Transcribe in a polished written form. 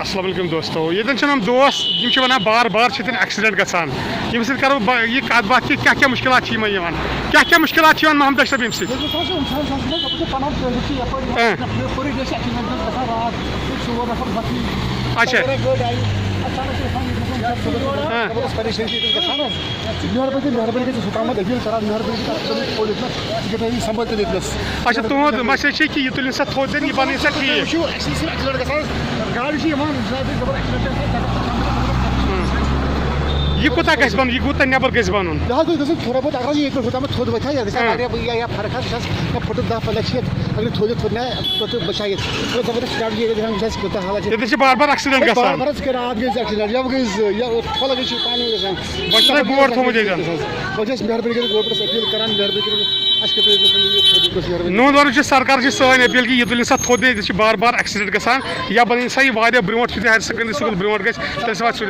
السلام علیکم دوستو یہ ہم دوست ونان بار بار ایکسیڈنٹ گژھان یم سۭتۍ کرو یہ کتھ باتھ کہ کیا مشکلات کیا مشکلات محمد اشرف یم سۭتۍ اچھا اچھا تہد مسئلہ کہ یہ تلن سا تھوٚد دِنہٕ یہ بنٲیِو سا ٹھیک یہ کوتاہ گژھِ بنُن یہ کوٗتاہ نیبر گژھِ بنُن تھوڑا بہت اگر یہ تھوٚد وتھِ یا فرق پھٹُن 10-15 شیت اگر تھوٚد نا تو بچائیے زبردست گاڑی کوٗتاہ حالات ییٚتٮ۪ن چھِ بار بار ایکسیڈنٹ گژھان رات گٔے ایکسیڈنٹ یا گٔے پھلک گٔے پانی گژھان وۄنۍ چھُ بورڈ تھوٚمُت ییٚتٮ۪ن وۄنۍ چھِ أسۍ مہربٲنی کٔرِتھ گورمنٹس اپیٖل کران مہربٲنی کٔرِتھ میون ونُن چھُ سرکار چھِ سٲنۍ اپیٖل کہ یہ تُلِن سا تھوٚد ییٚتٮ۪ن چھِ بار بار ایکسیڈنٹ گژھان یا بنٲیِن سا یہ واریاہ برونٛٹھ یُتھُے ہایر سیکنڈری سکوٗل برونٛٹھ گژھِ تیٚلہِ سا واتہِ